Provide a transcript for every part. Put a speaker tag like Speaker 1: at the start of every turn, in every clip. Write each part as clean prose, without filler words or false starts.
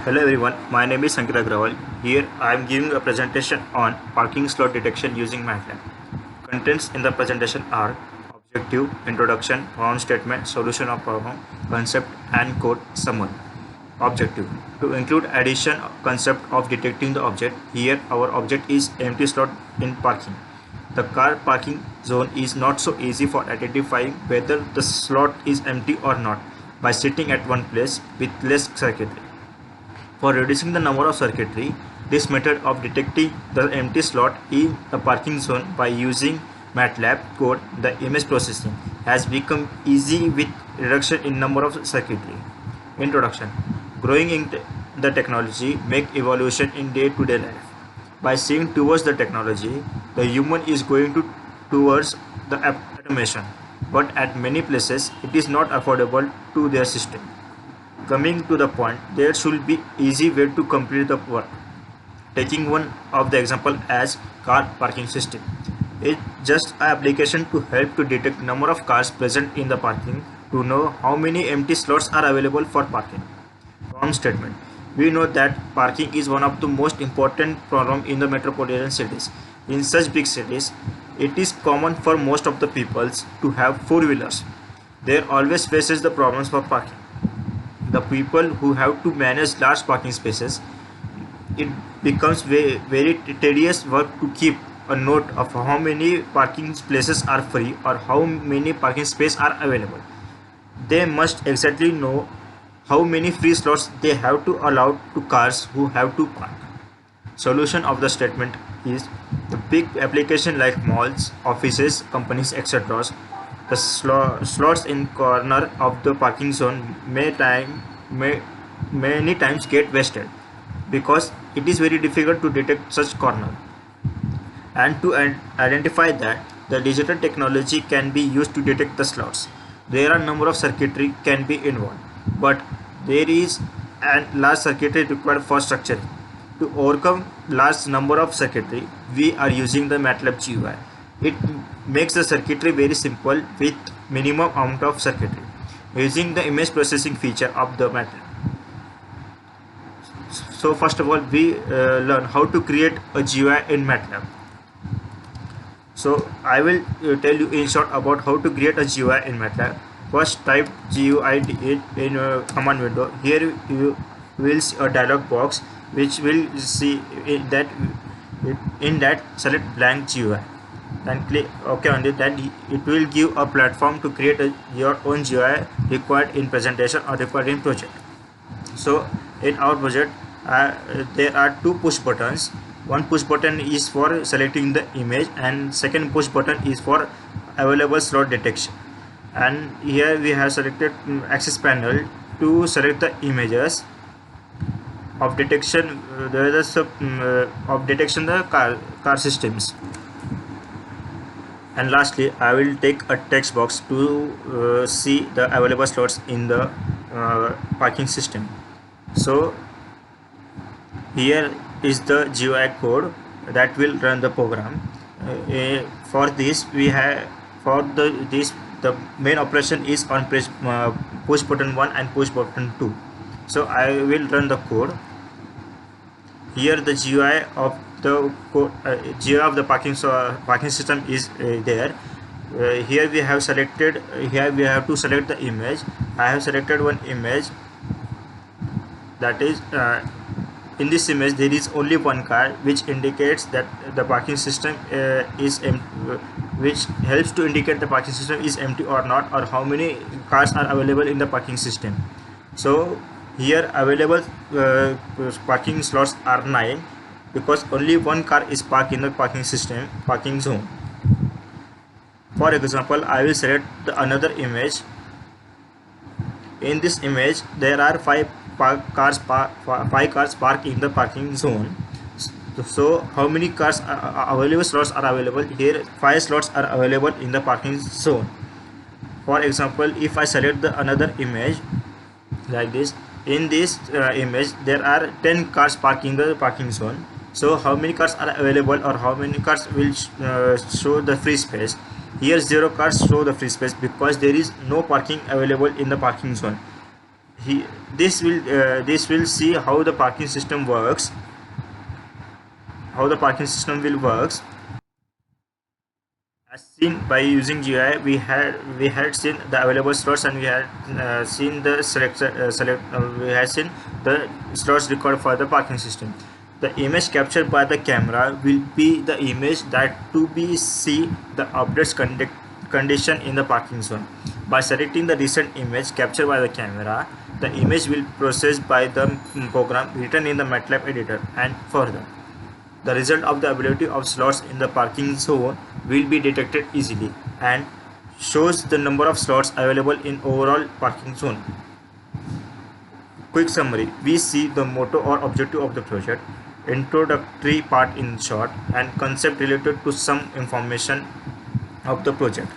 Speaker 1: Hello everyone, my name is Sankit Agrawal. Here I am giving a presentation on parking slot detection using MATLAB. Contents in the presentation are objective, introduction, problem statement, solution of problem, concept and code summary. Objective: to include addition concept of detecting the object. Here our object is empty slot in parking. The car parking zone is not so easy for identifying whether the slot is empty or not by sitting at one place with less circuitry. For reducing the number of circuitry, this method of detecting the empty slot in the parking zone by using MATLAB code, the image processing, has become easy with reduction in number of circuitry. Introduction: growing in the technology make evolution in day-to-day life. By seeing towards the technology, the human is going towards the automation, but at many places it is not affordable to their system. Coming to the point, there should be easy way to complete the work. Taking one of the example as car parking system. It's just an application to help to detect number of cars present in the parking to know how many empty slots are available for parking. Problem statement. We know that parking is one of the most important problem in the metropolitan cities. In such big cities, it is common for most of the peoples to have four-wheelers. There always faces the problems for parking. The people who have to manage large parking spaces, it becomes very tedious work to keep a note of how many parking places are free or how many parking spaces are available. They must exactly know how many free slots they have to allow to cars who have to park. Solution of the statement is the big application like malls, offices, companies, etc. The slots in corner of the parking zone many times get wasted because it is very difficult to detect such corner. And to identify that, the digital technology can be used to detect the slots. There are number of circuitry can be involved, but there is a large circuitry required for structuring. To overcome large number of circuitry, we are using the MATLAB GUI. It makes the circuitry very simple with minimum amount of circuitry using the image processing feature of the MATLAB. So first of all, we learn how to create a GUI in MATLAB. So I will tell you in short about how to create a GUI in MATLAB. First, type GUI in command window. Here you will see a dialog box which will see in that select blank GUI. Then click OK on it. Then it will give a platform to create your own GUI required in presentation or required in project. So in our project, there are two push buttons. One push button is for selecting the image and second push button is for available slot detection. And here we have selected access panel to select the images of detection. Of detection the car systems. And lastly, I will take a text box to see the available slots in the parking system. So here is the GUI code that will run the program. For this we have the main operation is on push button 1 and push button 2. So I will run the code. Here the GUI of the GUI of the parking system is there. Here we have selected. Here we have to select the image. I have selected one image. That is, in this image there is only one car, which indicates that the parking system which helps to indicate the parking system is empty or not, or how many cars are available in the parking system. So here available parking slots are 9 because only one car is parked in the parking zone. For example, I will select another image. In this image there are 5 cars parked in the parking zone. So how many cars available slots are available? Here 5 slots are available in the parking zone. For example, if I select another image like this, in this image there are 10 cars parked in the parking zone. So how many cars are available, or how many cars will show the free space? Here 0 cars show the free space because there is no parking available in the parking zone. he this will see how the parking system works, how the parking system will works. As seen by using GUI, we had seen the available slots, and we had seen the we had seen the slots required for the parking system. The image captured by the camera will be the image that to be see the updates condition in the parking zone. By selecting the recent image captured by the camera, the image will processed by the program written in the MATLAB editor, and further the result of the availability of slots in the parking zone will be detected easily and shows the number of slots available in overall parking zone. Quick summary: we see the motto or objective of the project, introductory part in short, and concept related to some information of the project.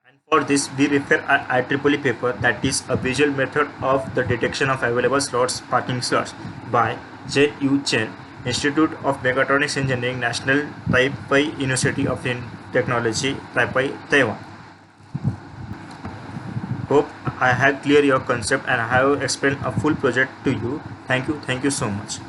Speaker 1: And for this, we refer a IEEE paper, that is a visual method of the detection of available slots, parking slots, by J. Yu Chen, Institute of Mechatronics Engineering, National Taipei University of Technology, Taipei, Taiwan. Hope I have cleared your concept and I have explained a full project to you. Thank you so much.